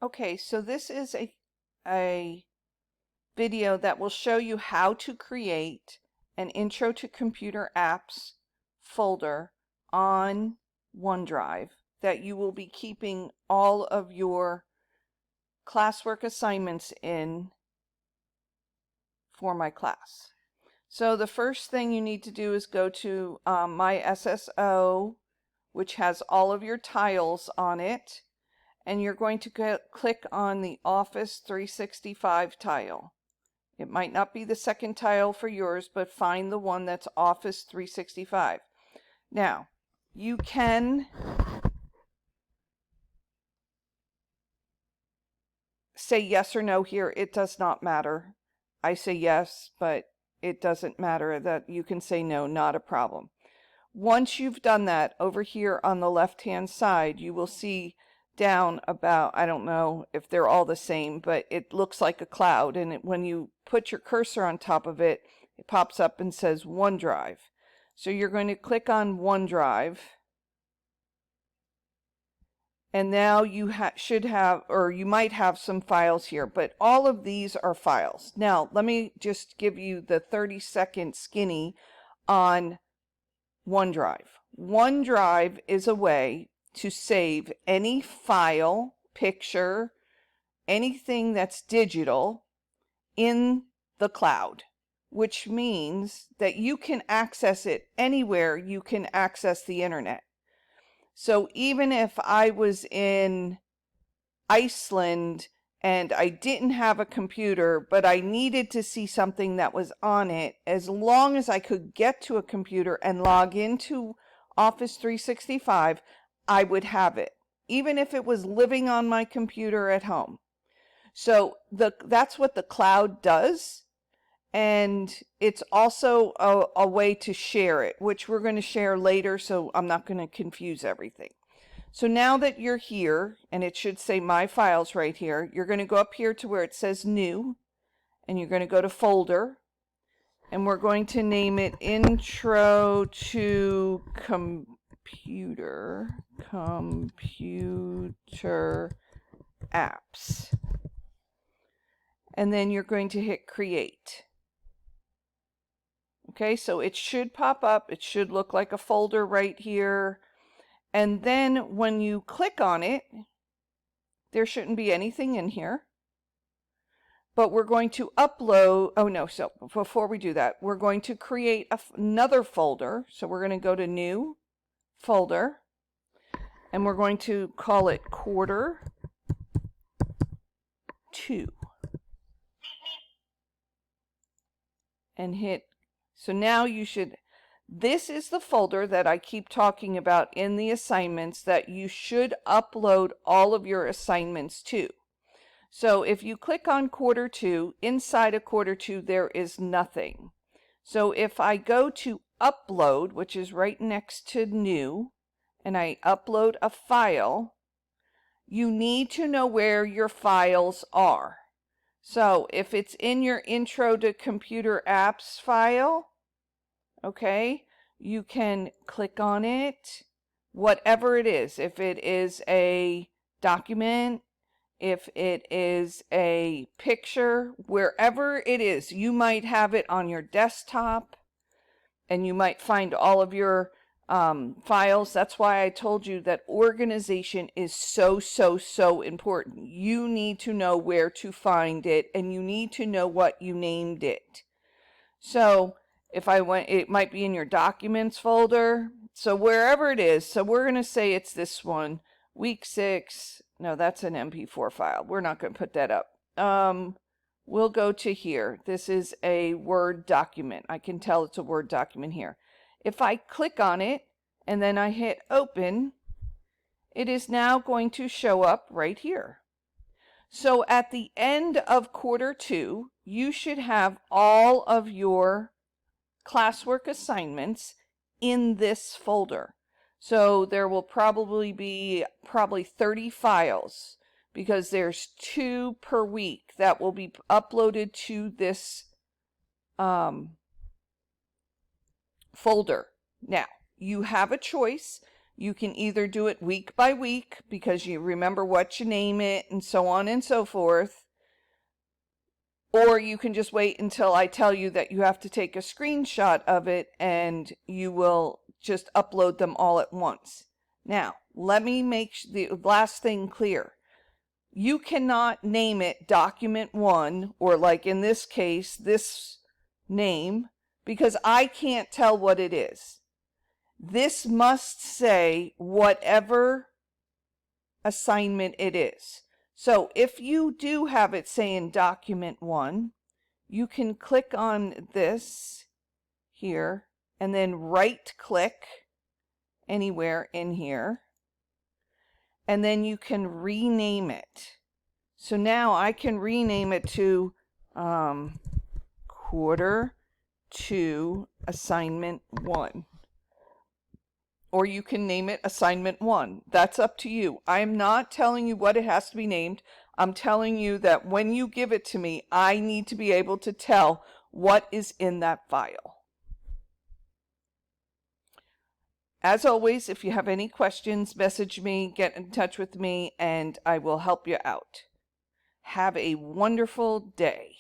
Okay, so this is a video that will show you how to create an Intro to Computer Apps folder on OneDrive that you will be keeping all of your classwork assignments in for my class. So the first thing you need to do is go to my SSO, which has all of your tiles on it, and you're going to click on the Office 365 tile. It might not be the second tile for yours, but find the one that's Office 365. Now, you can say yes or no here. It does not matter. I say yes, but it doesn't matter that you can say no, not a problem. Once you've done that, over here on the left-hand side, you will see down about, I don't know if they're all the same, but it looks like a cloud, and when you put your cursor on top of it, it pops up and says OneDrive. So you're going to click on OneDrive, and now you should have, or you might have some files here, but all of these are files. Now, let me just give you the 30-second skinny on OneDrive. OneDrive is a way to save any file, picture, anything that's digital in the cloud, which means that you can access it anywhere you can access the internet. So even if I was in Iceland and I didn't have a computer, but I needed to see something that was on it, as long as I could get to a computer and log into Office 365, I would have it, even if it was living on my computer at home. So that's what the cloud does, and it's also a way to share it, which we're going to share later, so I'm not going to confuse everything. So now that you're here, and it should say My Files right here, you're going to go up here to where it says New, and you're going to go to Folder, and we're going to name it Intro to Computer Apps. And then you're going to hit Create. Okay, so it should pop up. It should look like a folder right here. And then when you click on it, there shouldn't be anything in here. But we're going to upload, oh no, so before we do that, we're going to create another folder. So we're going to go to New, Folder, and we're going to call it Quarter 2. And hit, so now you should, this is the folder that I keep talking about in the assignments that you should upload all of your assignments to. So if you click on Quarter 2, inside of Quarter 2 there is nothing. So if I go to Upload, which is right next to New, and I upload a file, you need to know where your files are. So if it's in your Intro to Computer Apps file, okay, you can click on it, whatever it is. If it is a document, if it is a picture, wherever it is, you might have it on your desktop, and you might find all of your files. That's why I told you that organization is so important. You need to know where to find it, and you need to know what you named it. So if I went, it might be in your documents folder. So wherever it is, so we're going to say it's this one, week 6. No, that's an MP4 file. We're not going to put that up. We'll go to here. This is a Word document. I can tell it's a Word document here. If I click on it and then I hit open, it is now going to show up right here. So at the end of Quarter 2, you should have all of your classwork assignments in this folder. So there will probably be 30 files, because there's 2 per week that will be uploaded to this folder. Now, you have a choice. You can either do it week by week because you remember what you name it and so on and so forth, or you can just wait until I tell you that you have to take a screenshot of it and you will just upload them all at once. Now, let me make the last thing clear. You cannot name it document 1, or like in this case, this name, because I can't tell what it is. This must say whatever assignment it is. So if you do have it saying document 1, you can click on this here and then right click anywhere in here, and then you can rename it. So now I can rename it to quarter 2 assignment 1. Or you can name it assignment 1. That's up to you. I'm not telling you what it has to be named. I'm telling you that when you give it to me, I need to be able to tell what is in that file. As always, if you have any questions, message me, get in touch with me, and I will help you out. Have a wonderful day.